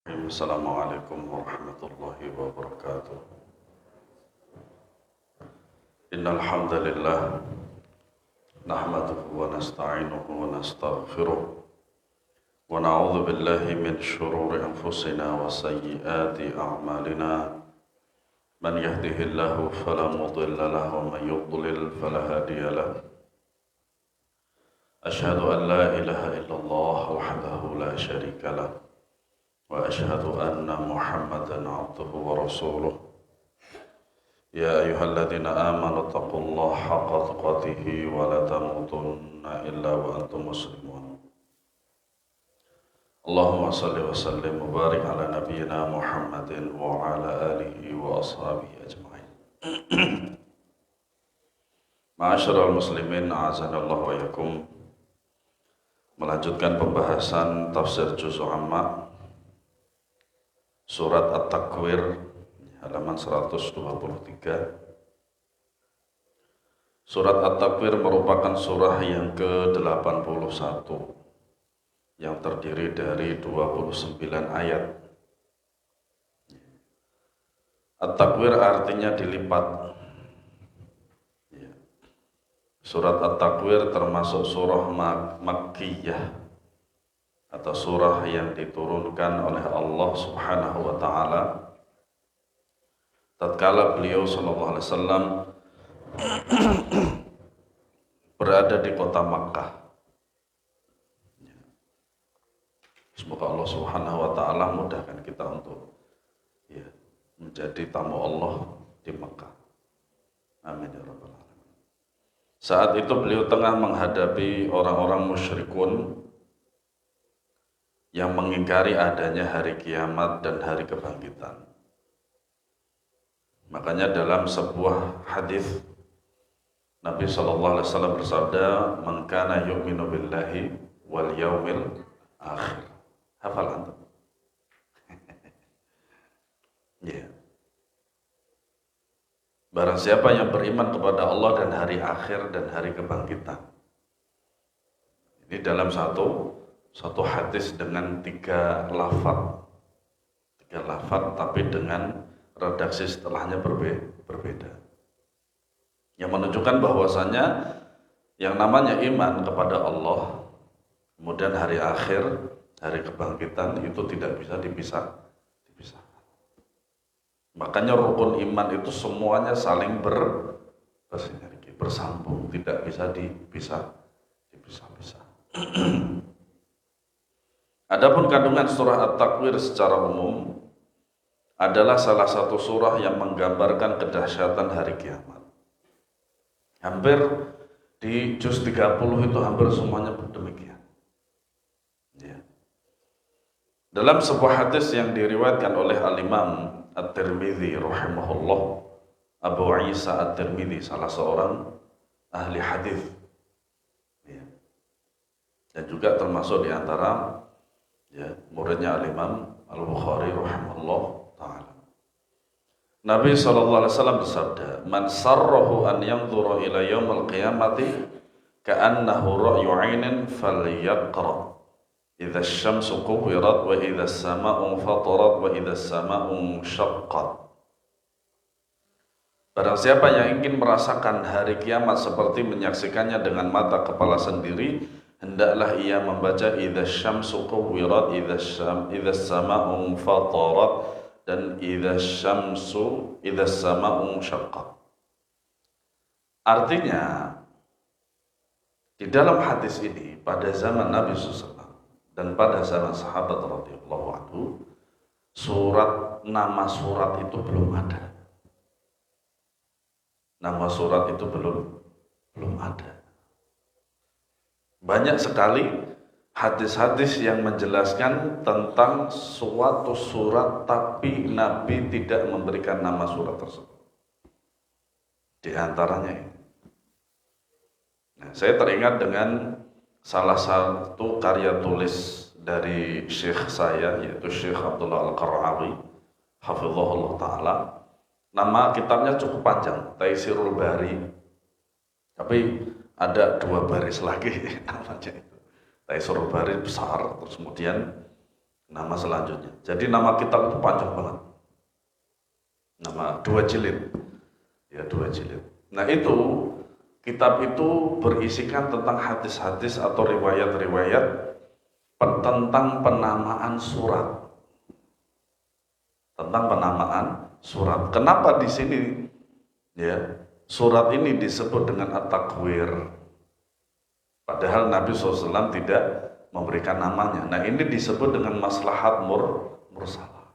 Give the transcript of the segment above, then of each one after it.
Assalamualaikum warahmatullahi wabarakatuh. Innal hamdalillah nahmaduhu wa nasta'inuhu wa nastaghfiruh wa na'udzu billahi min shururi anfusina wa sayyiati a'malina. Man yahdihillahu fala mudilla lahu wa man yudlil fala hadiya lahu. Asyhadu an la ilaha illallah wahdahu la syarika lahu وأشهد أن محمدا عبده ورسوله يا أيها الذين آمنوا اتقوا الله حق تقاته ولا تموتن إلا وأنتم مسلمون اللهم صل وسلم وبارك على نبينا محمد وعلى آله وأصحابه أجمعين Ma'asyiral muslimin a'azana Allah wa yakum. Melanjutkan pembahasan tafsir juz' amma Surat At-Takwir halaman 123. Surat At-Takwir merupakan surah yang ke-81 yang terdiri dari 29 ayat. At-Takwir artinya dilipat. Surat At-Takwir termasuk surah Makkiyah atau surah yang diturunkan oleh Allah Subhanahu wa taala tatkala beliau sallallahu alaihi wasallam berada di kota Makkah. Semoga Allah Subhanahu wa taala mudahkan kita untuk menjadi tamu Allah di Makkah. Amin ya rabbal alamin. Saat itu beliau tengah menghadapi orang-orang musyrikun yang mengingkari adanya hari kiamat dan hari kebangkitan. Makanya dalam sebuah hadis Nabi sallallahu alaihi wasallam bersabda, "Man kana yu'minu billahi wal yaumil akhir." Hafal antum? Ya. Barang siapa yang beriman kepada Allah dan hari akhir dan hari kebangkitan. Ini dalam satu hadis dengan tiga lafaz tapi dengan redaksi setelahnya berbeda, yang menunjukkan bahwasanya yang namanya iman kepada Allah kemudian hari akhir, hari kebangkitan itu tidak bisa dipisahkan. Makanya rukun iman itu semuanya saling bersinergi, bersambung, tidak bisa dipisah. Adapun kandungan surah At-Takwir secara umum adalah salah satu surah yang menggambarkan kedahsyatan hari kiamat. Hampir di juz 30 itu hampir semuanya demikian. Ya. Dalam sebuah hadis yang diriwayatkan oleh Al-Imam At-Tirmidzi rahimahullah, Abu Isa At-Tirmidzi salah seorang ahli hadis. Ya. Dan juga termasuk di antara muridnya Al-Imam Al-Bukhari rahimahullah ta'ala. Nabi SAW bersabda, "Man sarrahu an yanzura ila yaumil qiyamati ka'annahu ra'yu 'ainin falyaqra idza asy-syamsu kuwirat wa idza as-sama'u fatarat wa idza as-sama'u syaqqat." Barang siapa yang ingin merasakan hari kiamat seperti menyaksikannya dengan mata kepala sendiri, hendaklah ia membaca idza syamsu kuwirat, idza as-sama'u fatarat, dan idza as-sama'u syaqqat. Artinya di dalam hadis ini pada zaman Nabi SAW dan pada zaman sahabat radhiyallahu anhu, nama surat itu belum ada. Nama surat itu belum ada. Banyak sekali hadis-hadis yang menjelaskan tentang suatu surat tapi Nabi tidak memberikan nama surat tersebut. Di antaranya ini. Nah, saya teringat dengan salah satu karya tulis dari syekh saya, yaitu Syekh Abdullah Al-Qara'awi hafizahullah ta'ala. Nama kitabnya cukup panjang, Taisirul Bari, tapi ada 2 baris lagi namanya itu. Taisirul Bari besar, terus kemudian nama selanjutnya. Jadi nama kitab itu panjang banget. Nama 2 jilid. Ya, 2 jilid. Nah, itu kitab itu berisikan tentang hadis-hadis atau riwayat-riwayat tentang penamaan surat. Tentang penamaan surat. Kenapa di sini ya surat ini disebut dengan At-Takwir? Padahal Nabi SAW tidak memberikan namanya. Nah, ini disebut dengan maslahat mursalah.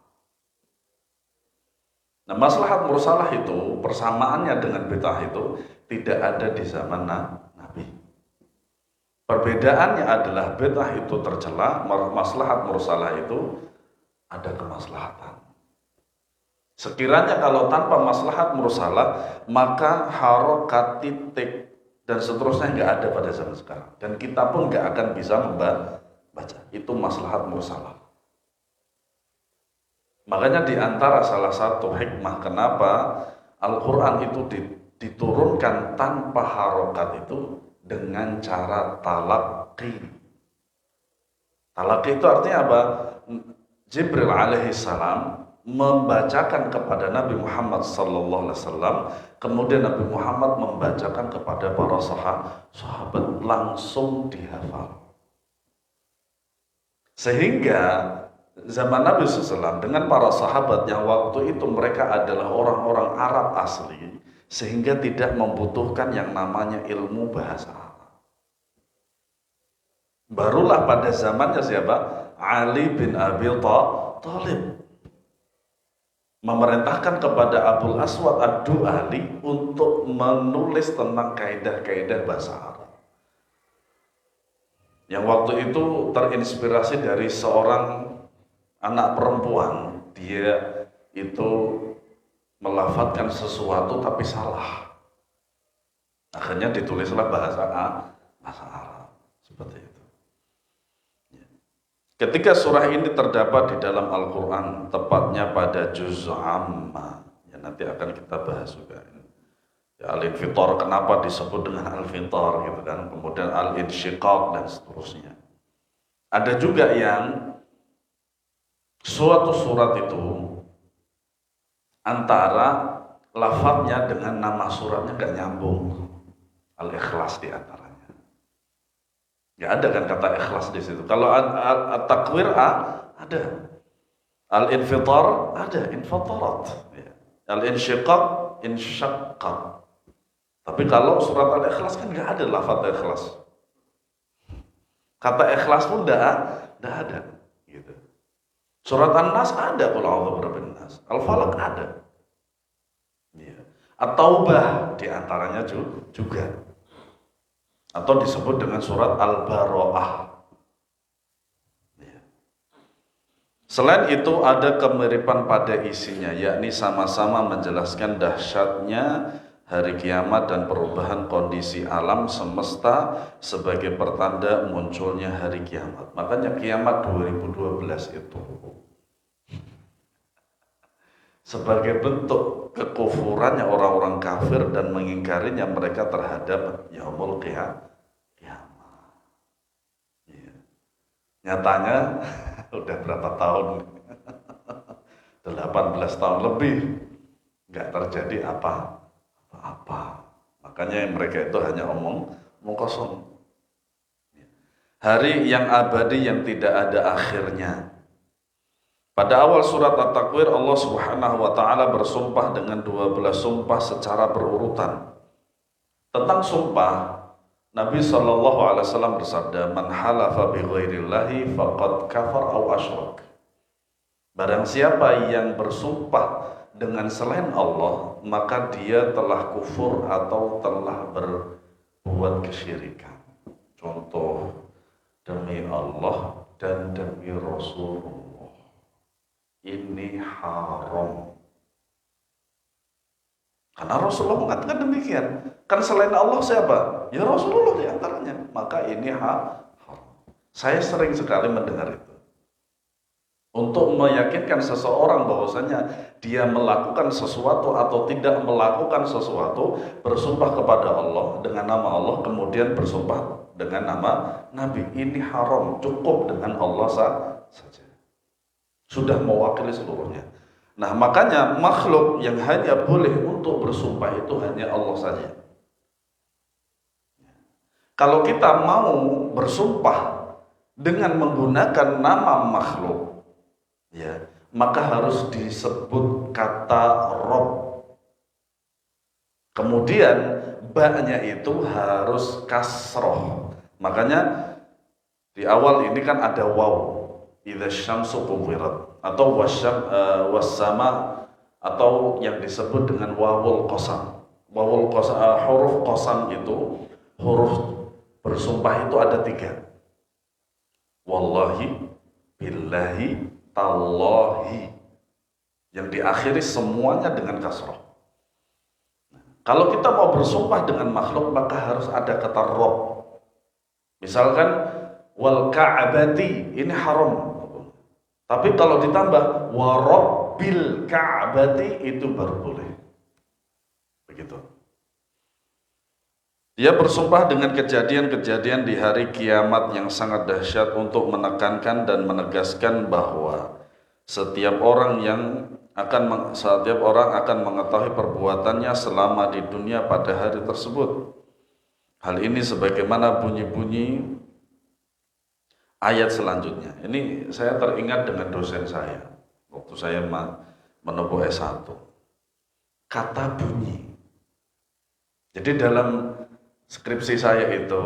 Nah, maslahat mursalah itu persamaannya dengan bid'ah itu tidak ada di zaman Nabi. Perbedaannya adalah bid'ah itu tercela, maslahat mursalah itu ada kemaslahatan. Sekiranya kalau tanpa maslahat mursalah, maka harokat, titik dan seterusnya nggak ada pada zaman sekarang. Dan kita pun nggak akan bisa membaca. Itu maslahat mursalah. Makanya di antara salah satu hikmah kenapa Al-Quran itu diturunkan tanpa harokat itu dengan cara talaqi. Talaqi itu artinya apa? Jibril alaihi salam membacakan kepada Nabi Muhammad sallallahu alaihi wasallam, kemudian Nabi Muhammad membacakan kepada para sahabat, langsung dihafal. Sehingga zaman Nabi SAW dengan para sahabat yang waktu itu mereka adalah orang-orang Arab asli, sehingga tidak membutuhkan yang namanya ilmu bahasa Arab. Barulah pada zamannya siapa? Ali bin Abi Thalib memerintahkan kepada Abul Aswad Ad-Du'ali untuk menulis tentang kaidah-kaidah bahasa Arab. Yang waktu itu terinspirasi dari seorang anak perempuan. Dia itu melafadzkan sesuatu tapi salah. Akhirnya ditulislah bahasa Arab. Seperti itu. Ketika surah ini terdapat di dalam Al-Quran, tepatnya pada juz amma, ya nanti akan kita bahas juga. Ya, Al-Infitar, kenapa disebut dengan Al-Infitar gitu kan, kemudian Al-Insyiqaq dan seterusnya. Ada juga yang suatu surat itu antara lafadznya dengan nama suratnya gak nyambung. Al-Ikhlas di antaranya. Gak ada kan kata ikhlas di situ. Kalau At-Takwir ada. Al-Infitar ada, infatarat. Al-Insyiqaq, insyaqqaq. Tapi kalau surat Al-Ikhlas kan nggak ada lafaz ikhlas. Kata ikhlas pun nggak ada. Gitu. Surat An-Nas ada, qul a'udzu birabbin nas. Al-Falaq ada. Ya. At-Taubah diantaranya juga. Atau disebut dengan surat Al-Bara'ah. Ya. Selain itu ada kemiripan pada isinya, yakni sama-sama menjelaskan dahsyatnya hari kiamat dan perubahan kondisi alam semesta sebagai pertanda munculnya hari kiamat. Makanya kiamat 2012 itu sebagai bentuk kekufurannya orang-orang kafir dan mengingkarinya mereka terhadap yaumul kiamat. Ya. Nyatanya udah berapa tahun? 18 tahun lebih nggak terjadi apa. Makanya mereka itu hanya omong kosong. Hari yang abadi yang tidak ada akhirnya. Pada awal surat At-Takwir, Allah Subhanahu wa taala bersumpah dengan 12 sumpah secara berurutan. Tentang sumpah, Nabi sallallahu alaihi wasallam bersabda, "Man halafa bi ghairillahi faqad kafar aw asyrak." Barang siapa yang bersumpah dengan selain Allah, maka dia telah kufur atau telah berbuat kesyirikan. Contoh, demi Allah dan demi Rasulullah, ini haram. Karena Rasulullah mengatakan demikian. Kan selain Allah siapa? Ya Rasulullah diantaranya. Maka ini haram. Saya sering sekali mendengar itu. Untuk meyakinkan seseorang bahwasanya dia melakukan sesuatu atau tidak melakukan sesuatu, bersumpah kepada Allah dengan nama Allah, kemudian bersumpah dengan nama Nabi. Ini haram, cukup dengan Allah saja. sudah mewakili seluruhnya. Nah, makanya makhluk yang hanya boleh untuk bersumpah itu hanya Allah saja. Kalau kita mau bersumpah dengan menggunakan nama makhluk, ya, maka harus disebut kata Rob. Kemudian ba-nya itu harus kasroh. Makanya di awal ini kan ada waw, idza syamsu kuwirat, atau wassama, atau yang disebut dengan wawul qasam. Wawul qasam, huruf qasam itu, huruf bersumpah itu ada 3. Wallahi, billahi, tallahi. Yang diakhiri semuanya dengan kasroh. Kalau kita mau bersumpah dengan makhluk, maka harus ada kata Rob. Misalkan wal ka'bati, ini haram. Tapi kalau ditambah wa rabbil ka'bati, itu baru boleh. Begitu. Dia bersumpah dengan kejadian-kejadian di hari kiamat yang sangat dahsyat untuk menekankan dan menegaskan bahwa setiap orang akan mengetahui perbuatannya selama di dunia pada hari tersebut. Hal ini sebagaimana bunyi-bunyi ayat selanjutnya. Ini saya teringat dengan dosen saya waktu saya menempuh S1. Kata bunyi. Jadi dalam skripsi saya itu,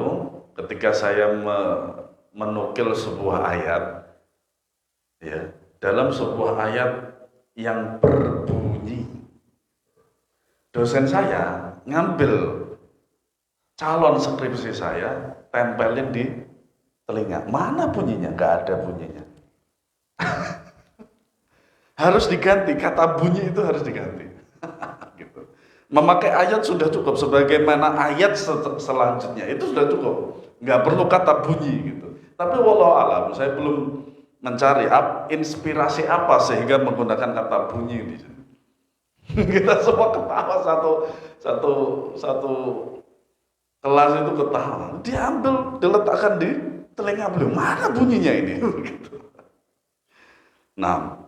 ketika saya menukil sebuah ayat, ya, dalam sebuah ayat yang berbunyi, dosen saya ngambil calon skripsi saya, tempelin di telinga. Mana bunyinya? Nggak ada bunyinya. Harus diganti, kata bunyi itu harus diganti. Gitu. Memakai ayat sudah cukup, sebagaimana ayat selanjutnya itu sudah cukup, nggak perlu kata bunyi gitu. Tapi wallahu alam, saya belum mencari inspirasi apa sehingga menggunakan kata bunyi di sini. Kita semua ketawa, satu kelas itu ketawa, diambil, diletakkan di telinga beliau, mana bunyinya ini? Gitu. Nah,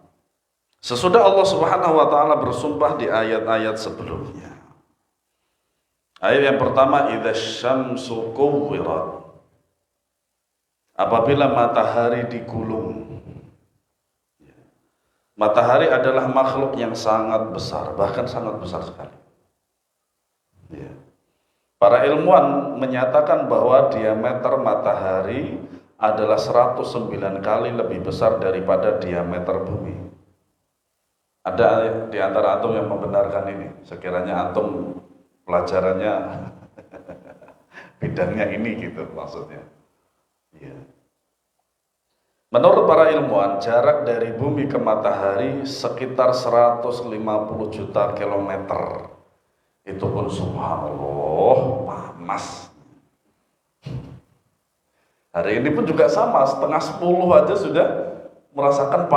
sesudah Allah Subhanahu wa taala bersumpah di ayat-ayat sebelumnya. Ayat yang pertama, idza syamsu kuwirat. Apabila matahari digulung. Matahari adalah makhluk yang sangat besar, bahkan sangat besar sekali. Ya. Para ilmuwan menyatakan bahwa diameter matahari adalah 109 kali lebih besar daripada diameter bumi. Ada di antara antum yang membenarkan ini? Sekiranya antum pelajarannya bidangnya ini gitu maksudnya. Ya. Menurut para ilmuwan, jarak dari bumi ke matahari sekitar 150 juta kilometer. Itu pun subhanallah panas. Hari ini pun juga sama, setengah 10 aja sudah merasakan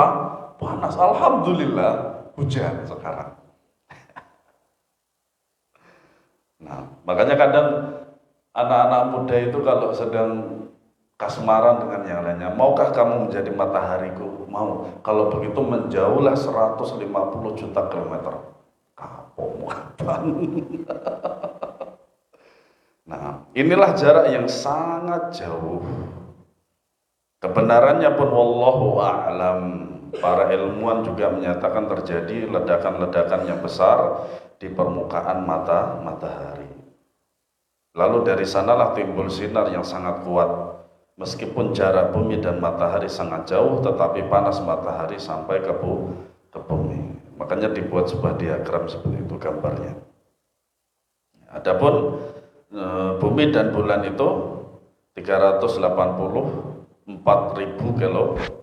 panas. Alhamdulillah hujan sekarang. Nah, makanya kadang anak-anak muda itu kalau sedang kasmaran dengan yang lainnya, maukah kamu menjadi matahariku? Mau. Kalau begitu menjauhlah 150 juta kilometer. Kapok kapan? Nah, inilah jarak yang sangat jauh. Kebenarannya pun wallahu a'lam. Para ilmuwan juga menyatakan terjadi ledakan-ledakan yang besar di permukaan matahari. Lalu dari sanalah timbul sinar yang sangat kuat. Meskipun jarak bumi dan matahari sangat jauh, tetapi panas matahari sampai ke bumi. Makanya dibuat sebuah diagram seperti itu gambarnya. Adapun bumi dan bulan itu 384.000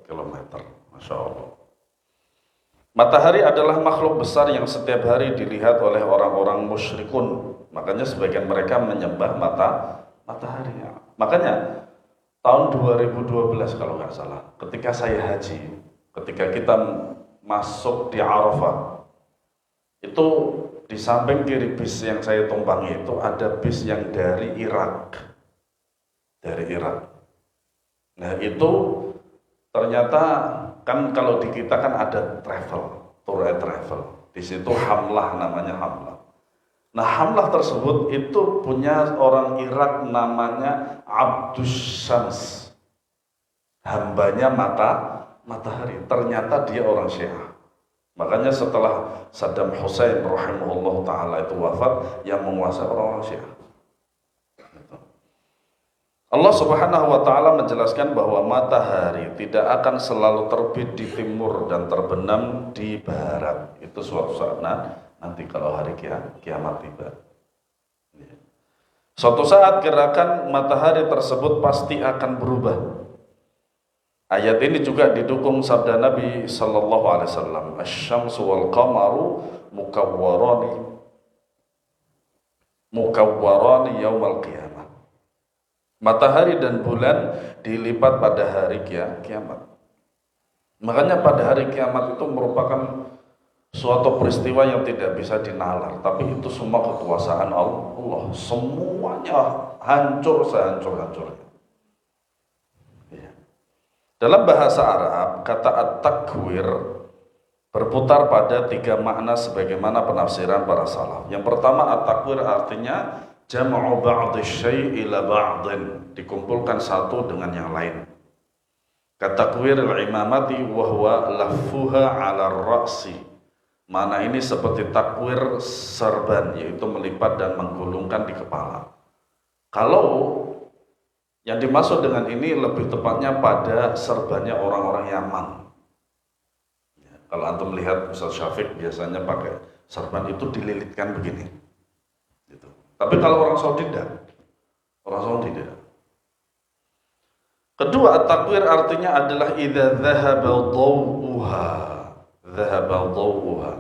kilometer. Masya Allah. Matahari adalah makhluk besar yang setiap hari dilihat oleh orang-orang musyrikun. Makanya sebagian mereka menyembah matahari. Makanya tahun 2012 kalau nggak salah, ketika saya haji, ketika kita masuk di Arafah, itu di samping kiri bis yang saya tumpangi itu ada bis yang dari Irak. Dari Irak. Nah itu ternyata kan kalau di kita kan ada travel, tour and travel. Di situ hamlah namanya hamlah. Nah, hamlah tersebut itu punya orang Irak namanya Abdus Syams. Hambanya matahari. Ternyata dia orang Syiah. Makanya setelah Saddam Hussein rahimahullah ta'ala itu wafat, yang menguasai orang-orang Syiah. Allah Subhanahu wa ta'ala menjelaskan bahwa matahari tidak akan selalu terbit di timur dan terbenam di barat. Itu suatu saat nanti kalau hari kiamat tiba. Suatu saat gerakan matahari tersebut pasti akan berubah. Ayat ini juga didukung sabda Nabi sallallahu alaihi wasallam, "Asy-syamsu wal qamaru mukawwarani yaumal qiyamah." Matahari dan bulan dilipat pada hari kiamat. Makanya pada hari kiamat itu merupakan suatu peristiwa yang tidak bisa dinalar, tapi itu semua kekuasaan Allah. Semuanya hancur sehancur-hancurnya. Dalam bahasa Arab, kata at-takwir berputar pada 3 makna sebagaimana penafsiran para salaf. Yang pertama, at-takwir artinya jam'u ba'dhi syai' ila ba'dhin, dikumpulkan satu dengan yang lain. Katakwir al-imamati wa huwa laffuha 'ala ar-ra'si. Mana ini seperti takwir serban, yaitu melipat dan menggulungkan di kepala. Kalau yang dimaksud dengan ini lebih tepatnya pada serbannya orang-orang Yaman. Ya, kalau antum melihat Ustaz Syafiq biasanya pakai serban itu dililitkan begini. Gitu. Tapi kalau orang Saudi tidak. Orang Saudi tidak. Kedua, at-takwir artinya adalah idza dhahaba dhawuha.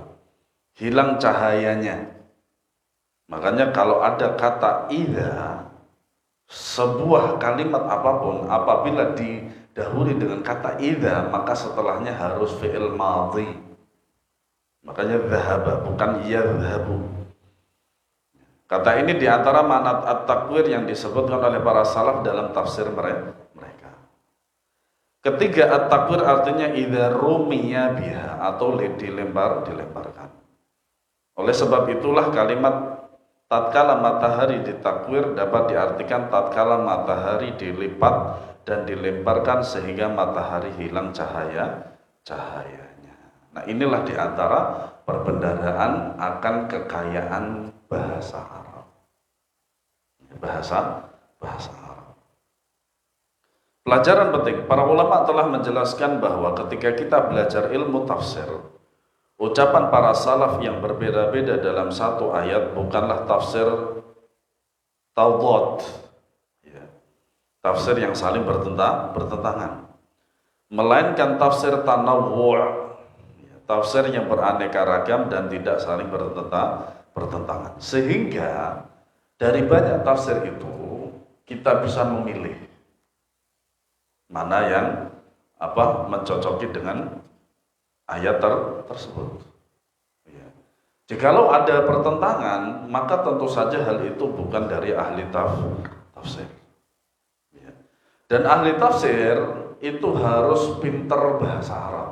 Hilang cahayanya. Makanya kalau ada kata idza, sebuah kalimat apapun apabila didahului dengan kata idza, maka setelahnya harus fi'il madhi. Makanya dhahaba bukan yadhhabu. Kata ini diantara makna at-takwir yang disebutkan oleh para salaf dalam tafsir mereka. Ketiga, at-takwir artinya idza rumiya biha, atau dilemparkan. Oleh sebab itulah kalimat tatkala matahari ditakwir dapat diartikan tatkala matahari dilipat dan dilemparkan sehingga matahari hilang cahayanya. Nah, inilah diantara perbendaharaan akan kekayaan bahasa Arab. Bahasa Arab. Pelajaran penting, para ulama telah menjelaskan bahwa ketika kita belajar ilmu tafsir, ucapan para salaf yang berbeda-beda dalam satu ayat bukanlah tafsir tawdad, ya, tafsir yang saling bertentangan, melainkan tafsir tanawwu', ya, tafsir yang beraneka ragam dan tidak saling bertentangan. Sehingga dari banyak tafsir itu kita bisa memilih mana yang mencocoki dengan ayat tersebut. Ya. Jikalau ada pertentangan, maka tentu saja hal itu bukan dari ahli tafsir. Ya. Dan ahli tafsir itu harus pintar bahasa Arab.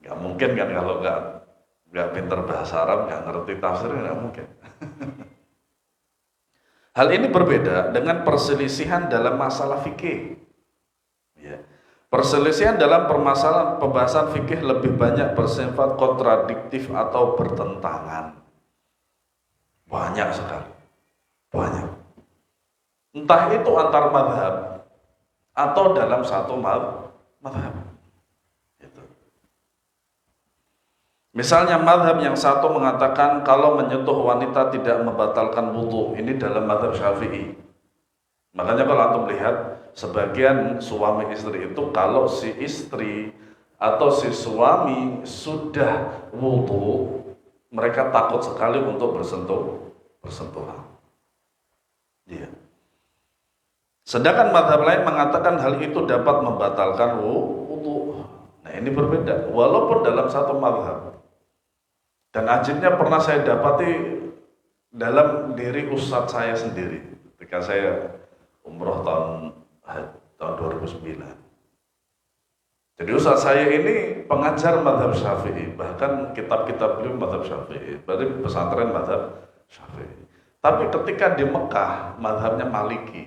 Gak mungkin kan kalau gak pintar bahasa Arab, gak ngerti tafsir, gak mungkin. Hal ini berbeda dengan perselisihan dalam masalah fikih. Ya. Perselisihan dalam permasalahan pembahasan fikih lebih banyak bersifat kontradiktif atau bertentangan. Banyak sekali. Banyak. Entah itu antar mazhab atau dalam satu mazhab. Misalnya mazhab yang satu mengatakan kalau menyentuh wanita tidak membatalkan wudu. Ini dalam mazhab Syafi'i. Makanya kalau antum lihat sebagian suami istri itu kalau si istri atau si suami sudah wudu, mereka takut sekali untuk bersentuhan. Iya. Sedangkan mazhab lain mengatakan hal itu dapat membatalkan wudu. Nah, ini berbeda walaupun dalam satu mazhab. Dan ajibnya pernah saya dapati dalam diri ustadz saya sendiri ketika saya umroh tahun 2009. Jadi ustaz saya ini pengajar mazhab Syafi'i, bahkan kitab-kitab beliau mazhab Syafi'i, berarti pesantren mazhab Syafi'i. Tapi ketika di Mekah, mazhabnya Maliki.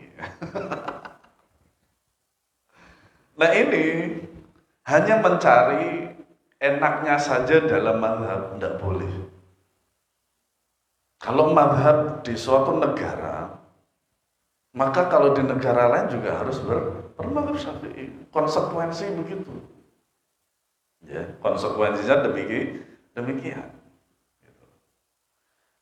Nah ini hanya mencari enaknya saja dalam mazhab, tidak boleh. Kalau mazhab di suatu negara, maka kalau di negara lain juga harus bermazhab Syafi'i. Konsekuensi begitu. Ya, konsekuensinya demikian.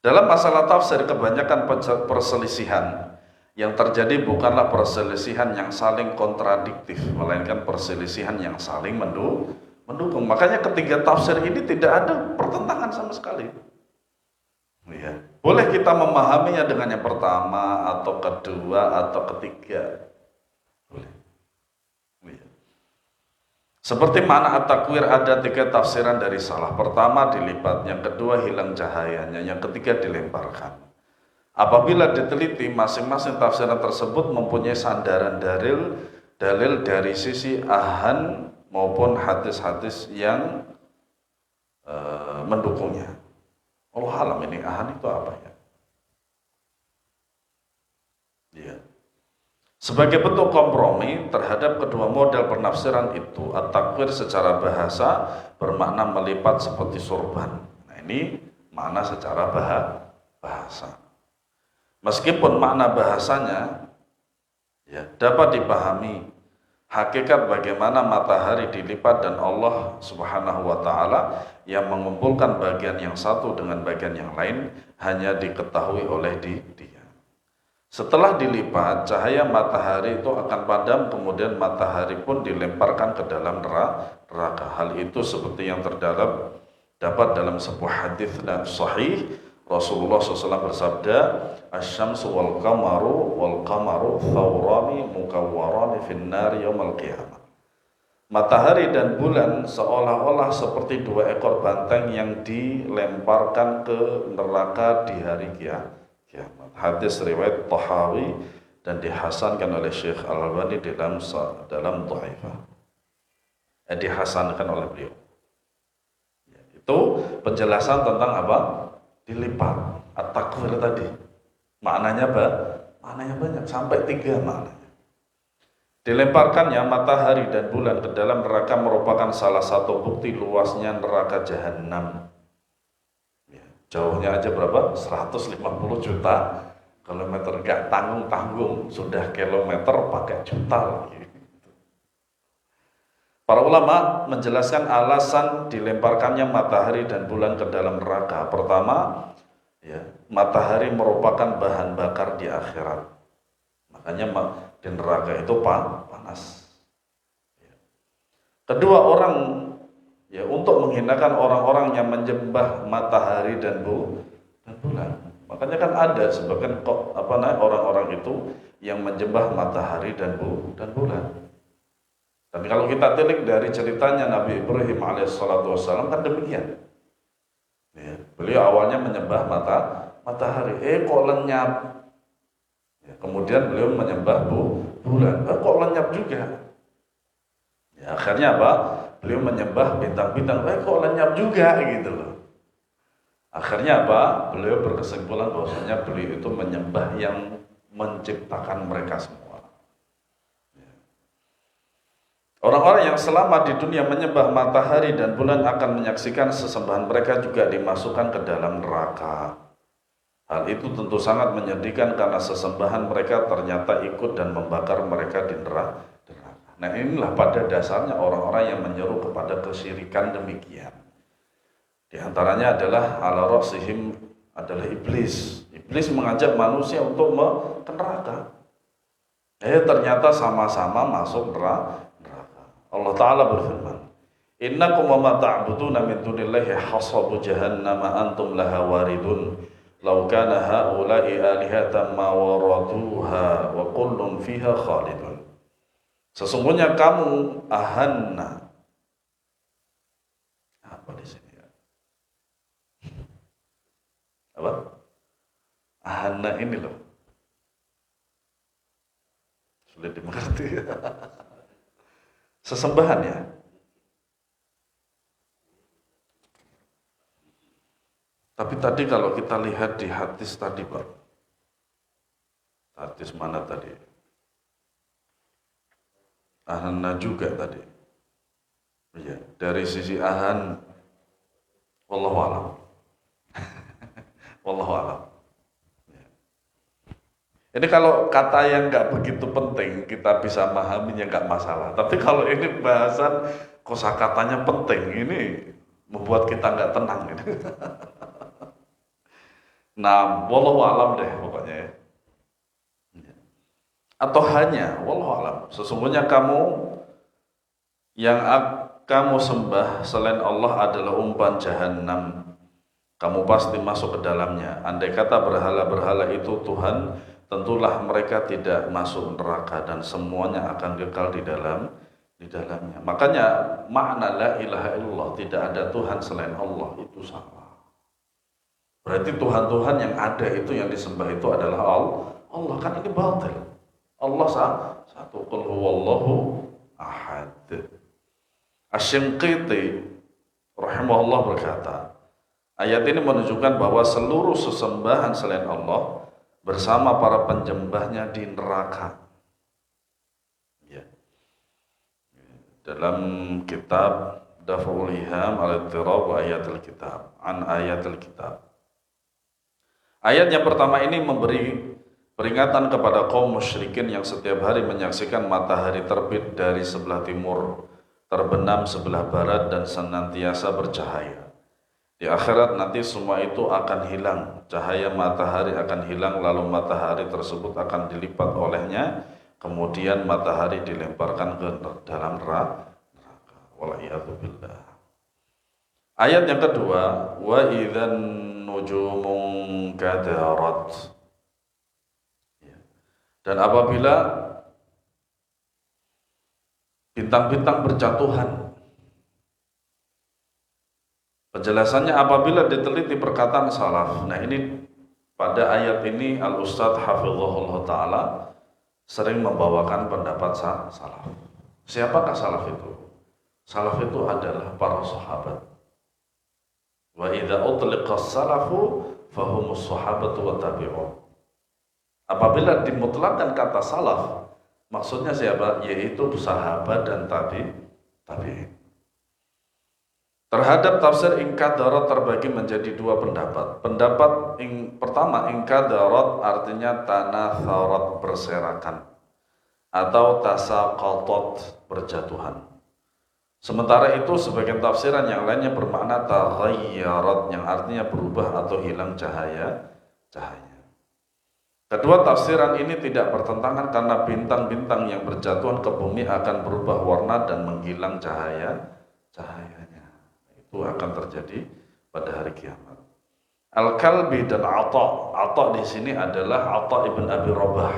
Dalam masalah tafsir, kebanyakan perselisihan yang terjadi bukanlah perselisihan yang saling kontradiktif, melainkan perselisihan yang saling mendukung. Makanya ketiga tafsir ini tidak ada pertentangan sama sekali. Ya. Boleh kita memahaminya dengan yang pertama, atau kedua, atau ketiga. Boleh. Ya. Seperti makna at-takwir ada tiga tafsiran dari salah. Pertama dilipat, yang kedua hilang cahayanya, yang ketiga dilemparkan. Apabila diteliti, masing-masing tafsiran tersebut mempunyai sandaran dalil dari sisi ahan maupun hadis-hadis yang mendukungnya. Allah alam, ini ahan itu apa ya? Ya. Sebagai bentuk kompromi terhadap kedua model penafsiran itu, at-takwir secara bahasa bermakna melipat seperti sorban. Nah ini makna secara bahasa. Meskipun makna bahasanya ya, dapat dipahami, hakikat bagaimana matahari dilipat dan Allah Subhanahu wa Ta'ala yang mengumpulkan bagian yang satu dengan bagian yang lain hanya diketahui oleh dia. Setelah dilipat, cahaya matahari itu akan padam, kemudian matahari pun dilemparkan ke dalam neraka. Hal itu seperti yang dapat dalam sebuah hadis sahih. Rasulullah SAW bersabda, "Asy-syamsu wal qamaru thawrani mukawwarani finnari yaumal qiyamah." Matahari dan bulan seolah-olah seperti dua ekor banteng yang dilemparkan ke neraka di hari kiamat. Hadis riwayat Tahawi dan dihasankan oleh Syekh Al-Albani dalam Dhaifah. Dihasankan oleh beliau. Ya, itu penjelasan tentang apa? Dilipat. At-takwir tadi. Maknanya apa? Maknanya banyak, sampai 3 maknanya. Dilemparkannya matahari dan bulan ke dalam neraka merupakan salah satu bukti luasnya neraka Jahannam. Jauhnya aja berapa? 150 juta kilometer, gak tanggung-tanggung, sudah kilometer pakai juta lagi. Para ulama menjelaskan alasan dilemparkannya matahari dan bulan ke dalam neraka. Pertama, ya, matahari merupakan bahan bakar di akhirat. Makanya di neraka itu panas. Kedua, orang ya, untuk menghinakan orang-orang yang menyembah matahari dan bulan. Makanya kan ada sebagian orang-orang itu yang menyembah matahari dan bulan. Dan kalau kita tilik dari ceritanya Nabi Ibrahim alaihissalam kan demikian. Ya, beliau awalnya menyembah matahari, kok lenyap. Ya, kemudian beliau menyembah bulan, kok lenyap juga. Ya, akhirnya apa? Beliau menyembah bintang-bintang, kok lenyap juga gitu loh. Akhirnya apa? Beliau berkesimpulan bahwasanya beliau itu menyembah yang menciptakan mereka semua. Orang-orang yang selama di dunia menyembah matahari dan bulan akan menyaksikan sesembahan mereka juga dimasukkan ke dalam neraka. Hal itu tentu sangat menyedihkan karena sesembahan mereka ternyata ikut dan membakar mereka di neraka. Nah inilah pada dasarnya orang-orang yang menyeru kepada kesyirikan demikian. Di antaranya adalah ala ra'sihim adalah iblis. Iblis mengajak manusia untuk ke neraka. Ternyata sama-sama masuk neraka. Allah Ta'ala berfirman, "Innakum wa ma ta'buduna min dunillahi hasabu jahannama antum laha waridun. Law kana haula'i alihatan ma waraduha wa kullun fiha khalidun." Sesungguhnya kamu ahanna. Apa di sini ya? Apa? Ahanna ini loh. Sulit dimengerti. Sesembahan ya. Tapi tadi kalau kita lihat di hadis tadi Pak, hadis mana tadi? Ahanna juga tadi. Iya, dari sisi ahan, wallahu a'lam. Wallahu a'lam. Ini kalau kata yang nggak begitu penting kita bisa memahaminya nggak masalah. Tapi kalau ini bahasan kosakatanya penting, ini membuat kita nggak tenang. Nah, wallahu a'lam deh pokoknya ya. Atau hanya, wallahu a'lam, sesungguhnya kamu yang kamu sembah selain Allah adalah umpan jahanam. Kamu pasti masuk ke dalamnya. Andai kata berhala-berhala itu Tuhan, tentulah mereka tidak masuk neraka dan semuanya akan kekal di dalamnya. Makanya makna la ilaha illallah, tidak ada Tuhan selain Allah, itu salah. Berarti Tuhan-Tuhan yang ada itu, yang disembah itu adalah Allah. Kan ini batil. Allah satu, qul huwallahu ahad. Asy-Shinqiti rahimahullah berkata, ayat ini menunjukkan bahwa seluruh sesembahan selain Allah bersama para penyembahnya di neraka. Ya. Dalam kitab Daf'ul Iham al-Ittirab wa Ayatul Kitab, an Ayatul Kitab. Ayat yang pertama ini memberi peringatan kepada kaum musyrikin yang setiap hari menyaksikan matahari terbit dari sebelah timur, terbenam sebelah barat dan senantiasa bercahaya. Di akhirat nanti semua itu akan hilang, cahaya matahari akan hilang, lalu matahari tersebut akan dilipat olehnya, kemudian matahari dilemparkan ke dalam neraka. Wal'iyadzubillah. Ayat yang kedua, wa idzan nujumun kadarat. Dan apabila bintang-bintang berjatuhan. Penjelasannya apabila diteliti perkataan salaf. Nah ini pada ayat ini Al-Ustadz Hafizahullah Ta'ala sering membawakan pendapat salaf. Siapakah salaf itu? Salaf itu adalah para sahabat. Wa idza utliqa salafu fahumus sahabatu wa tabi'un. Apabila dimutlakkan kata salaf, maksudnya siapa? Yaitu sahabat dan tabi'in. Terhadap tafsir ingkadarat terbagi menjadi dua pendapat. Pendapat pertama, ingkadarat artinya tanatharat, berserakan, atau tasaqatat, berjatuhan. Sementara itu sebagian tafsiran yang lainnya bermakna taghayyarat, yang artinya berubah atau hilang cahayanya. Kedua tafsiran ini tidak bertentangan karena bintang-bintang yang berjatuhan ke bumi akan berubah warna dan menghilang cahayanya. Itu akan terjadi pada hari kiamat. Al-Kalbi dan Atha di sini adalah Atha ibn Abi Rabah.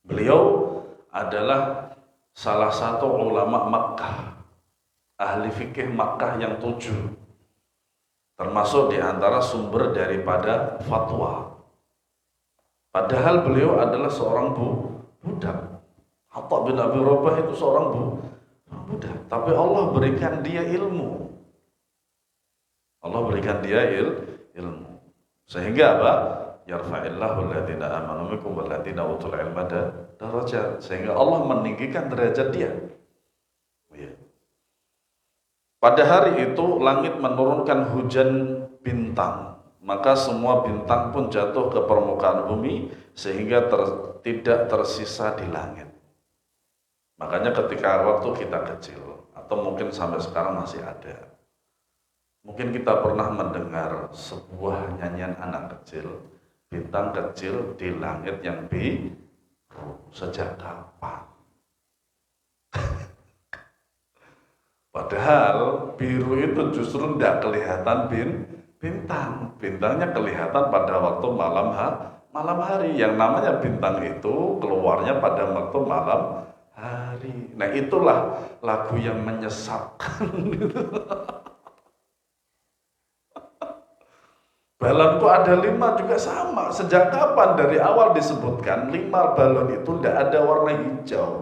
Beliau adalah salah satu ulama Makkah, ahli fikih Makkah yang 7, termasuk di antara sumber daripada fatwa. Padahal beliau adalah seorang budak. Atha bin Abi Rabah itu seorang budak, tapi Allah berikan dia ilmu. Allah berikan dia ilmu. Sehingga apa? Yarfa'illahu alladziina aamanu minkum walladziina utul ilma darajat. Sehingga Allah meninggikan derajat dia. Pada hari itu langit menurunkan hujan bintang, maka semua bintang pun jatuh ke permukaan bumi sehingga tidak tersisa di langit. Makanya ketika waktu kita kecil, atau mungkin sampai sekarang masih ada, mungkin kita pernah mendengar sebuah nyanyian anak kecil, bintang kecil di langit yang biru, sejak kapan? Padahal biru itu justru tidak kelihatan bintang. Bintangnya kelihatan pada waktu malam hari. Yang namanya bintang itu keluarnya pada waktu malam hari. Nah itulah lagu yang menyesatkan. Balonku ada 5 juga sama. Sejak kapan? Dari awal disebutkan 5 balon itu tidak ada warna hijau.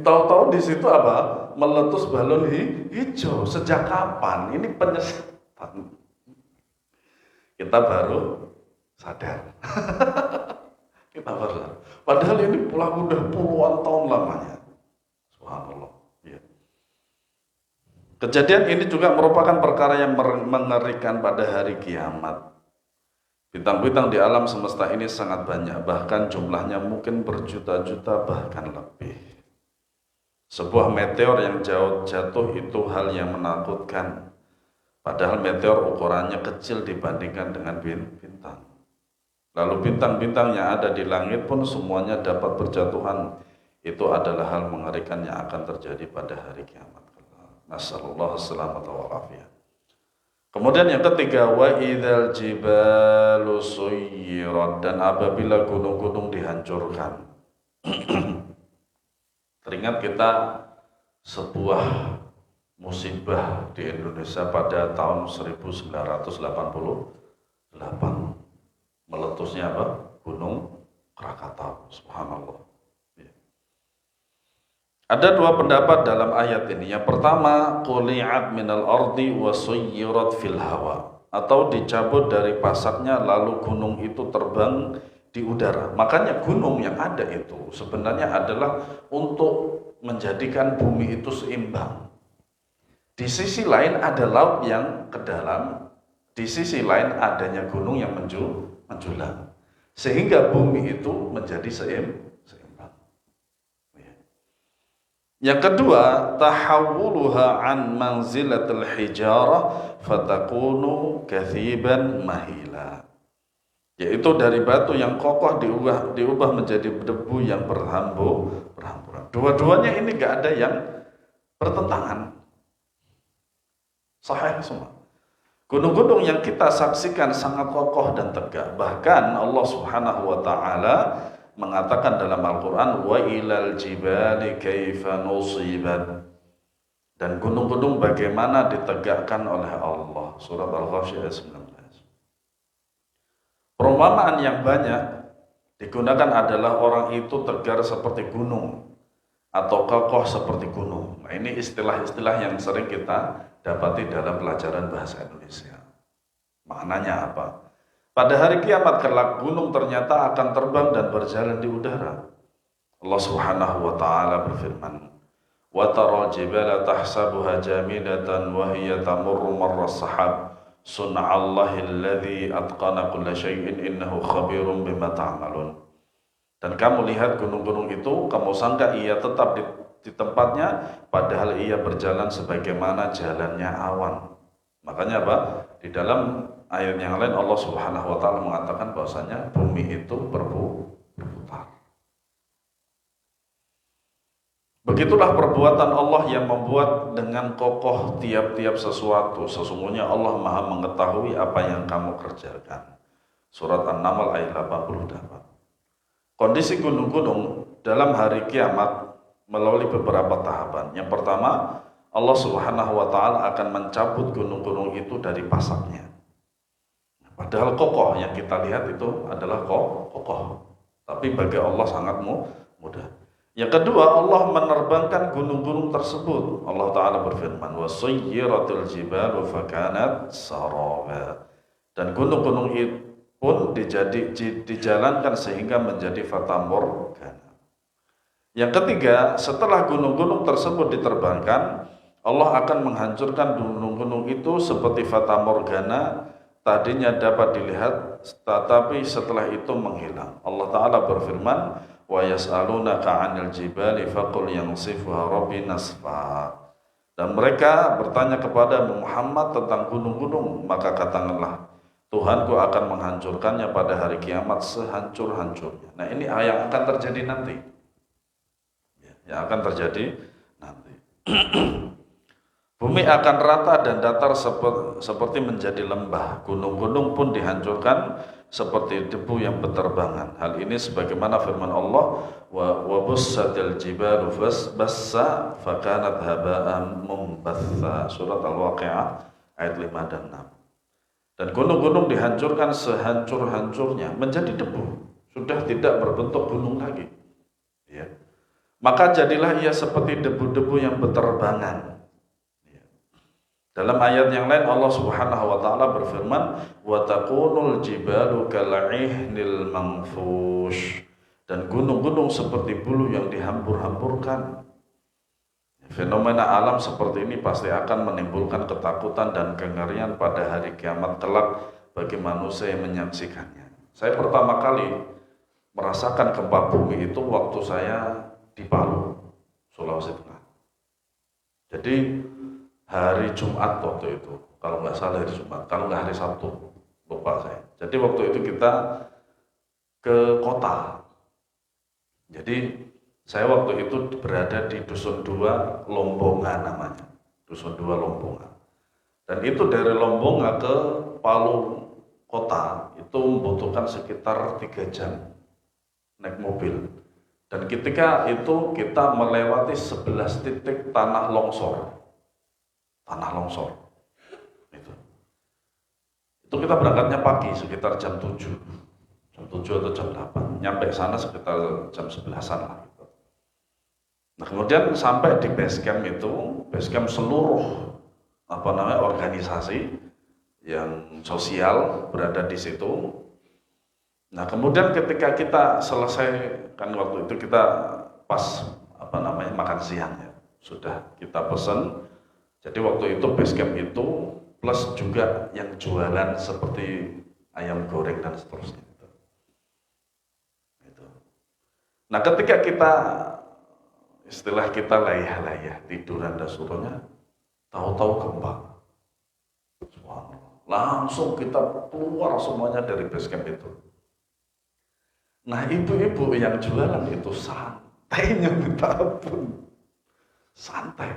Tahu-tahu di situ apa? Meletus balon hijau. Sejak kapan? Ini penyesatan. Kita baru sadar. Kita baru sadar. Padahal ini udah puluhan tahun lamanya. Subhanallah. Ya. Kejadian ini juga merupakan perkara yang mengerikan pada hari kiamat. Bintang-bintang di alam semesta ini sangat banyak, bahkan jumlahnya mungkin berjuta-juta bahkan lebih. Sebuah meteor yang jatuh itu hal yang menakutkan. Padahal meteor ukurannya kecil dibandingkan dengan bintang. Lalu bintang-bintang yang ada di langit pun semuanya dapat berjatuhan. Itu adalah hal mengerikan yang akan terjadi pada hari kiamat. Nasallallahu salamata wal afiyah. Kemudian yang ketiga, wa idzal jibalu suyyirat, dan apabila gunung-gunung dihancurkan. Teringat kita sebuah musibah di Indonesia pada tahun 1988, meletusnya apa? Gunung Krakatau. Subhanallah. Ada dua pendapat dalam ayat ini. Yang pertama, quli'at minal ardi wa suyyirat fil hawa, atau dicabut dari pasaknya lalu gunung itu terbang di udara. Makanya gunung yang ada itu sebenarnya adalah untuk menjadikan bumi itu seimbang. Di sisi lain ada laut yang ke dalam, di sisi lain adanya gunung yang menjulang. Sehingga bumi itu menjadi seimbang. Yang kedua, tahawuluha an manzilatil hijarah fatakunu kathiban mahila. Yaitu dari batu yang kokoh diubah menjadi debu yang berhamburan. Dua-duanya ini gak ada yang bertentangan. Sahih semua. Gunung-gunung yang kita saksikan sangat kokoh dan tegak. Bahkan Allah Subhanahu wa taala mengatakan dalam Al-Quran, wa ilal jibali kaifa nusibat, dan gunung-gunung bagaimana ditegakkan oleh Allah. Surat Al-Ghasyiah ayat 19. Perumpamaan yang banyak digunakan adalah orang itu tegar seperti gunung atau kokoh seperti gunung. Nah, ini istilah-istilah yang sering kita dapati dalam pelajaran bahasa Indonesia. Maknanya apa? Pada hari kiamat kelak gunung ternyata akan terbang dan berjalan di udara. Allah Subhanahu wa taala berfirman, "Wa taral jibala tahsabuha jamidatan wa hiya tamurru marras sahab, sun'allahi alladzi atqana kulla syai'in innahu khabirum bima ta'malun." Dan kamu lihat gunung-gunung itu, kamu sangka ia tetap di tempatnya, padahal ia berjalan sebagaimana jalannya awan. Makanya apa? Di dalam ayat yang lain Allah Subhanahu wa taala mengatakan bahwasanya bumi itu berputar. Begitulah perbuatan Allah yang membuat dengan kokoh tiap-tiap sesuatu. Sesungguhnya Allah Maha mengetahui apa yang kamu kerjakan. Surat An-Naml ayat 88. Kondisi gunung-gunung dalam hari kiamat melalui beberapa tahapan. Yang pertama, Allah Subhanahu wa taala akan mencabut gunung-gunung itu dari pasaknya. Padahal kokoh yang kita lihat itu adalah kokoh. Tapi bagi Allah sangat mudah. Yang kedua, Allah menerbangkan gunung-gunung tersebut. Allah Ta'ala berfirman, وَسُيِّرَتِ الْجِبَالُ فَكَانَتْ سَرَابًا. Dan gunung-gunung itu pun dijalankan sehingga menjadi fata morgana. Yang ketiga, setelah gunung-gunung tersebut diterbangkan, Allah akan menghancurkan gunung-gunung itu seperti fata morgana. Tadinya dapat dilihat, tetapi setelah itu menghilang. Allah Ta'ala berfirman, wa yas'alunaka 'anil jibali faqul yansifuha rabbi nasfa. Dan mereka bertanya kepada Muhammad tentang gunung-gunung, maka katakanlah, Tuhanku akan menghancurkannya pada hari kiamat sehancur-hancurnya. Nah, ini yang akan terjadi nanti. Yang akan terjadi nanti. Bumi akan rata dan datar seperti menjadi lembah. Gunung-gunung pun dihancurkan seperti debu yang berterbangan. Hal ini sebagaimana firman Allah, wa bussatil jibalu bassa fakanat haba'an mumbatha. Surat Al-Waqi'ah ayat 5 dan 6. Dan gunung-gunung dihancurkan sehancur-hancurnya menjadi debu. Sudah tidak berbentuk gunung lagi. Ya. maka jadilah ia seperti debu-debu yang berterbangan. Dalam ayat yang lain Allah Subhanahu wa taala berfirman, "Wa takunul jibalu kal'ihnil manfush." Dan gunung-gunung seperti bulu yang dihambur-hamburkan. Fenomena alam seperti ini pasti akan menimbulkan ketakutan dan kengerian pada hari kiamat kelak bagi manusia yang menyaksikannya. Saya pertama kali merasakan gempa bumi itu waktu saya di Palu, Sulawesi Tengah. Jadi hari Jumat waktu itu, kalau nggak salah hari Jumat, kalau nggak hari Sabtu, lupa saya. Jadi waktu itu kita ke kota. Jadi saya waktu itu berada di Dusun 2 Lombongan namanya, Dusun 2 Lombongan. Dan itu dari Lombongan ke Palu kota itu membutuhkan sekitar 3 jam naik mobil. Dan ketika itu kita melewati 11 titik tanah longsor. Itu kita berangkatnya pagi sekitar jam 7 atau jam 8, nyampe sana sekitar jam 11-an lah. Nah kemudian sampai di base camp itu, base camp seluruh organisasi yang sosial berada di situ. Nah kemudian ketika kita selesai, kan waktu itu kita pas makan siang ya, sudah kita pesan. Jadi waktu itu base camp itu plus juga yang jualan seperti ayam goreng dan seterusnya. Nah ketika kita istilah kita layah-layah tiduran dan sebagainya, tahu-tahu gempa. Langsung kita keluar semuanya dari base camp itu. Nah ibu-ibu yang jualan itu santainya minta ampun, santai.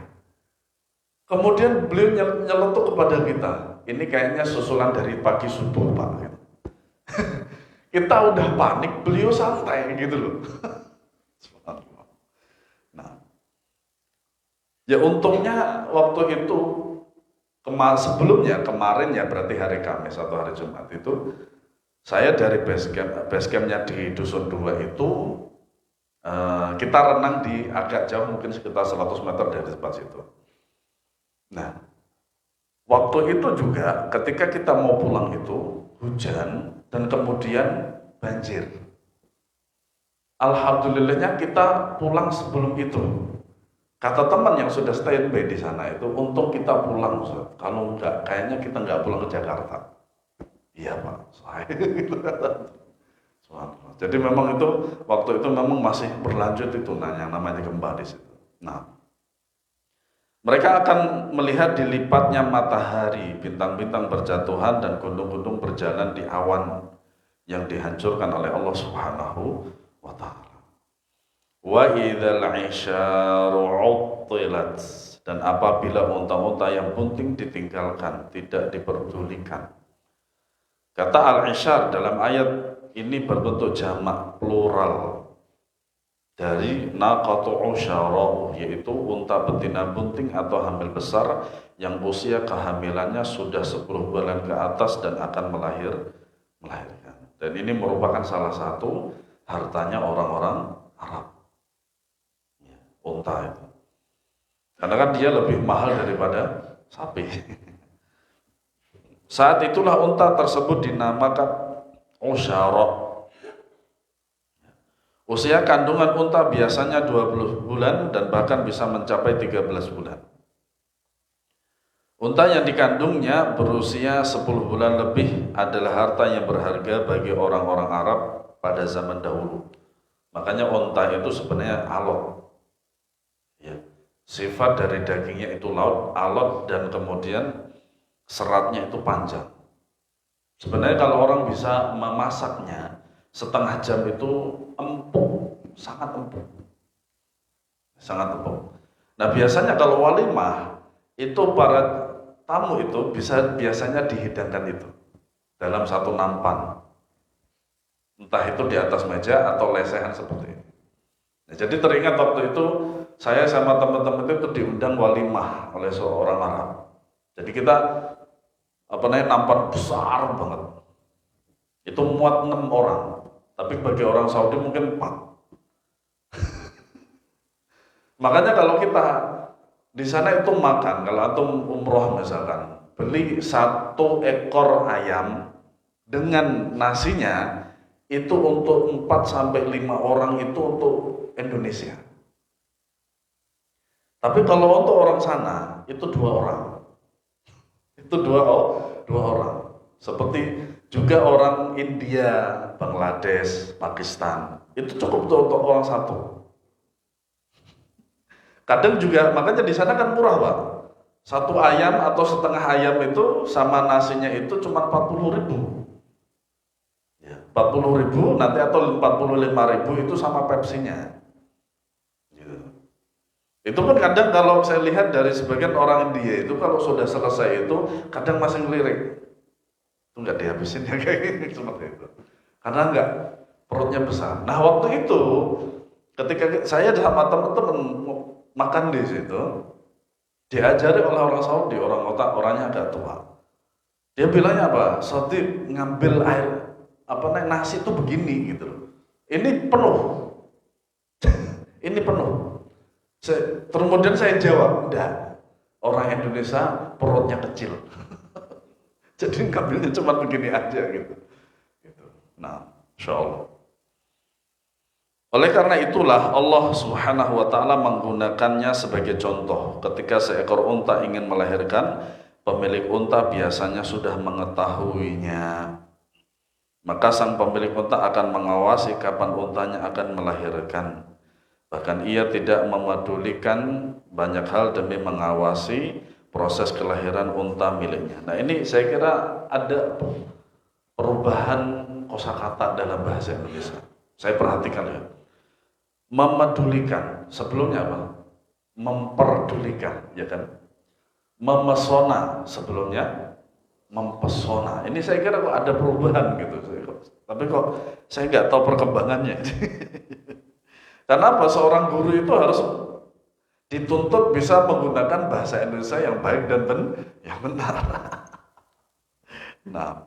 Kemudian beliau nyeletuk kepada kita, ini kayaknya susulan dari pagi subuh Pak. Kita udah panik, beliau santai gitu loh. Nah, ya untungnya waktu itu sebelumnya kemarin ya berarti hari Kamis atau hari Jumat itu saya dari base campnya di Dusun 2 itu kita renang di agak jauh mungkin sekitar 100 meter dari tempat situ. Nah, waktu itu juga ketika kita mau pulang itu hujan dan kemudian banjir. Alhamdulillahnya kita pulang sebelum itu. Kata teman yang sudah standby di sana itu, untung kita pulang, Ustaz. Kalau enggak, kayaknya kita enggak pulang ke Jakarta. Iya Pak, saya gitu kata. Jadi memang itu waktu itu memang masih berlanjut itu yang namanya gempa di situ. Nah, mereka akan melihat dilipatnya matahari, bintang-bintang berjatuhan dan gunung-gunung berjalan di awan yang dihancurkan oleh Allah Subhanahu wa ta'ala. Wa idzal 'isyaru 'uttilat, dan apabila unta-unta yang bunting ditinggalkan, tidak diperdulikan. Kata al-'isyar dalam ayat ini berbentuk jamak plural dari naqatu 'usyara, yaitu unta betina bunting atau hamil besar yang usia kehamilannya sudah 10 bulan ke atas dan akan melahirkan. Dan ini merupakan salah satu hartanya orang-orang Arab. Unta itu. Karena kan dia lebih mahal daripada sapi. Saat itulah unta tersebut dinamakan usyara. Usia kandungan unta biasanya 20 bulan dan bahkan bisa mencapai 13 bulan. Unta yang dikandungnya berusia 10 bulan lebih adalah harta yang berharga bagi orang-orang Arab pada zaman dahulu. Makanya unta itu sebenarnya alot. Ya, sifat dari dagingnya itu alot dan kemudian seratnya itu panjang. Sebenarnya kalau orang bisa memasaknya setengah jam itu empuk, sangat empuk. Nah biasanya kalau walimah itu para tamu itu biasanya dihidangkan itu dalam satu nampan, entah itu di atas meja atau lesehan seperti ini. Nah, jadi teringat waktu itu saya sama teman-teman itu diundang walimah oleh seorang Arab. Jadi kita nampan besar banget. Itu muat 6 orang. Tapi bagi orang Saudi mungkin 4. Makanya kalau kita di sana itu makan, kalau antum umroh misalkan, beli 1 ekor ayam dengan nasinya itu untuk 4 sampai 5 orang itu untuk Indonesia. Tapi kalau untuk orang sana itu 2 orang. Itu dua orang. Seperti juga orang India, Bangladesh, Pakistan. Itu cukup untuk orang satu. Kadang juga, makanya di sana kan murah, Pak. 1 ayam atau setengah ayam itu sama nasinya itu cuma 40.000. Ya, 40.000 nanti atau 45.000 itu sama Pepsinya. Itu pun kadang kalau saya lihat dari sebagian orang India itu kalau sudah selesai itu kadang masih ngelirik. Itu nggak dihabisin ya kayak gitu seperti itu. Karena nggak, perutnya besar. Nah waktu itu ketika saya sama teman-teman makan di situ, diajari oleh orang Saudi, orangnya agak tua. Dia bilangnya apa? Sotib ngambil air nasi itu begini gitu loh. Ini penuh. Ini penuh. Kemudian saya jawab, enggak, orang Indonesia perutnya kecil. Jadi ngambilnya cuma begini aja gitu. Nah, insya Allah. Oleh karena itulah Allah Subhanahu wa ta'ala menggunakannya sebagai contoh. Ketika seekor unta ingin melahirkan, pemilik unta biasanya sudah mengetahuinya. Maka sang pemilik unta akan mengawasi kapan untanya akan melahirkan. Bahkan ia tidak memedulikan banyak hal demi mengawasi proses kelahiran unta miliknya. Nah ini saya kira ada perubahan kosakata dalam bahasa Indonesia. Saya perhatikan ya. Memedulikan, sebelumnya apa? Memperdulikan, ya kan? Memesona, sebelumnya mempesona. Ini saya kira kok ada perubahan gitu. Tapi kok saya nggak tahu perkembangannya. Karena apa? Seorang guru itu harus dituntut bisa menggunakan bahasa Indonesia yang baik dan yang benar. Nah,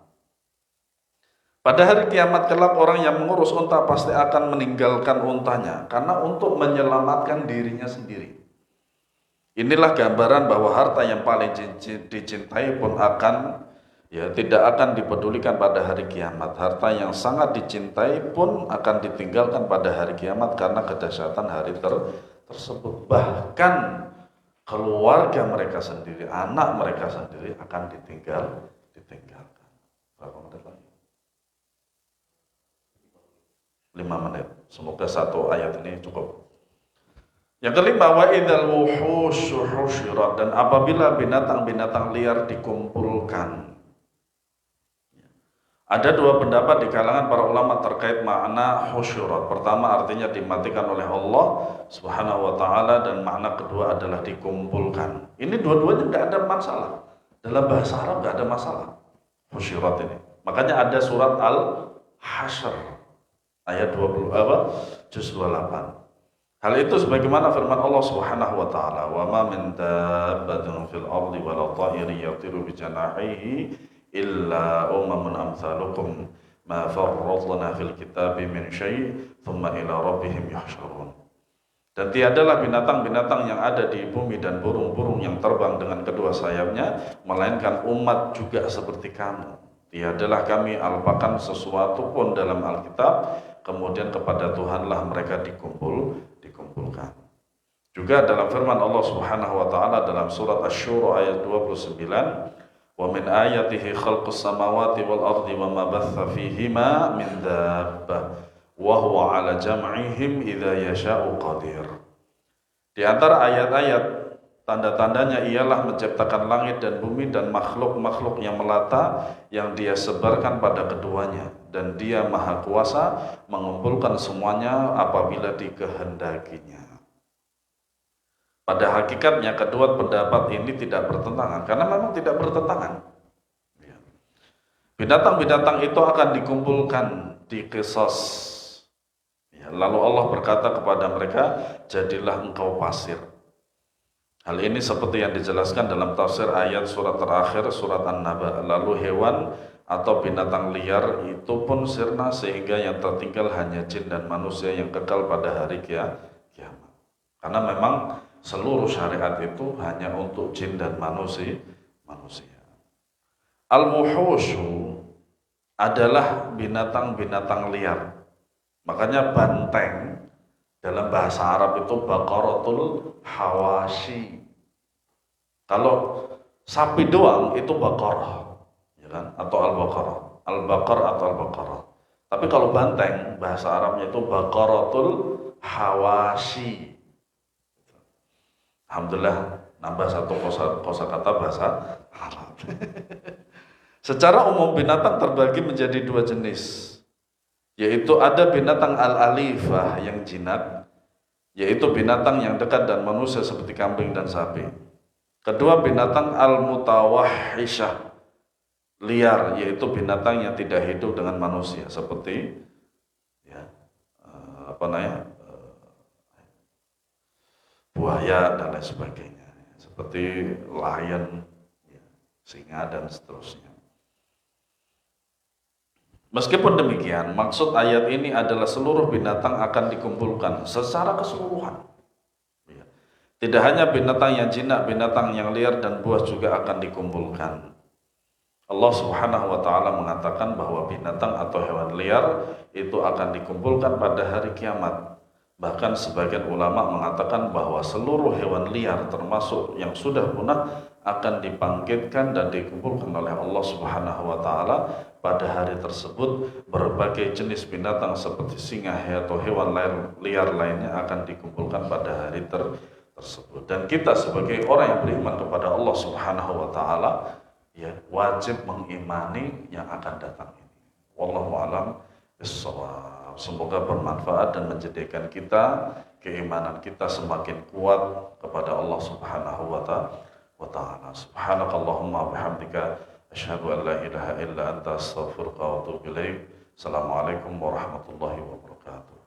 pada hari kiamat kelak orang yang mengurus unta pasti akan meninggalkan untanya karena untuk menyelamatkan dirinya sendiri. Inilah gambaran bahwa harta yang paling dicintai pun tidak akan dipedulikan pada hari kiamat. Harta yang sangat dicintai pun akan ditinggalkan pada hari kiamat karena kedahsyatan hari tersebut. Bahkan keluarga mereka sendiri, anak mereka sendiri akan ditinggalkan. Berapa menit lagi? 5 menit. Semoga satu ayat ini cukup. Yang kelima, wa idzal wuhusyu husyirat, dan apabila binatang-binatang liar dikumpulkan. Ada 2 pendapat di kalangan para ulama terkait makna husyurat. Pertama artinya dimatikan oleh Allah Subhanahu wa ta'ala, dan makna kedua adalah dikumpulkan. Ini dua-duanya nggak ada masalah. Dalam bahasa Arab nggak ada masalah husyurat ini. Makanya ada surat Al-Hasyr ayat 20 juz 28. Hal itu sebagaimana firman Allah Subhanahu wa ta'ala, "Wa ma min dabbatin fil ardi wa la ta'irin yatiru bi janahihi illa umamun amsalukum ma farradna fil kitabi min syai' thumma ila rabbihim yuhsyarun." Dan tiadalah binatang-binatang yang ada di bumi dan burung-burung yang terbang dengan kedua sayapnya melainkan umat juga seperti kamu. Tiadalah kami alpakan sesuatu pun dalam Alkitab, kemudian kepada Tuhanlah mereka dikumpulkan. Juga dalam firman Allah Subhanahu wa ta'ala dalam surat Asy-Syura ayat 29, "Wa min ayatihi khalqus samawati wal ardi wa ma batha fihima min dabbah wa huwa 'ala jam'ihim idza yasha'u qadir." Di antara ayat-ayat tanda-tandanya ialah menciptakan langit dan bumi dan makhluk-makhluk yang melata yang Dia sebarkan pada keduanya, dan Dia Maha Kuasa mengumpulkan semuanya apabila dikehendakinya. Pada hakikatnya kedua pendapat ini tidak bertentangan, karena memang tidak bertentangan. Binatang-binatang itu akan dikumpulkan di qisas. Lalu Allah berkata kepada mereka, "Jadilah engkau pasir." Hal ini seperti yang dijelaskan dalam tafsir ayat surat terakhir surat An-Naba. Lalu hewan atau binatang liar itu pun sirna sehingga yang tertinggal hanya jin dan manusia yang kekal pada hari kiamat. Karena memang seluruh syariat itu hanya untuk jin dan manusia. Al-muhusyu adalah binatang-binatang liar. Makanya banteng dalam bahasa Arab itu baqaratul hawashi. Kalau sapi doang itu baqarah, ya kan? Atau al-baqarah, al-baqar atau al-baqarah. Tapi kalau banteng bahasa Arabnya itu baqaratul hawashi. Alhamdulillah nambah satu kosakata bahasa Arab. Secara umum binatang terbagi menjadi dua jenis, yaitu ada binatang al-alifah yang jinak, yaitu binatang yang dekat dan manusia seperti kambing dan sapi. Kedua, binatang al-mutawahhisyah, liar, yaitu binatang yang tidak hidup dengan manusia seperti ya, buaya dan lain sebagainya, seperti lion, ya, singa dan seterusnya. Meskipun demikian, maksud ayat ini adalah seluruh binatang akan dikumpulkan secara keseluruhan. Tidak hanya binatang yang jinak, binatang yang liar dan buas juga akan dikumpulkan. Allah Subhanahu wa Ta'ala mengatakan bahwa binatang atau hewan liar itu akan dikumpulkan pada hari kiamat. Bahkan sebagian ulama mengatakan bahwa seluruh hewan liar termasuk yang sudah punah akan dibangkitkan dan dikumpulkan oleh Allah Subhanahu wa Ta'ala pada hari tersebut. Berbagai jenis binatang seperti singa atau hewan liar lainnya akan dikumpulkan pada hari tersebut. Dan kita sebagai orang yang beriman kepada Allah Subhanahu wa Ta'ala, ya, wajib mengimani yang akan datang ini. Wallahu a'lam bishawab. Semoga bermanfaat dan menjadikan kita, keimanan kita semakin kuat kepada Allah Subhanahu wa Ta'ala. Subhanakallahumma bihamdika asyhadu an la ilaha illa anta astaghfiruka wa atubu ilaik. Assalamualaikum warahmatullahi wabarakatuh.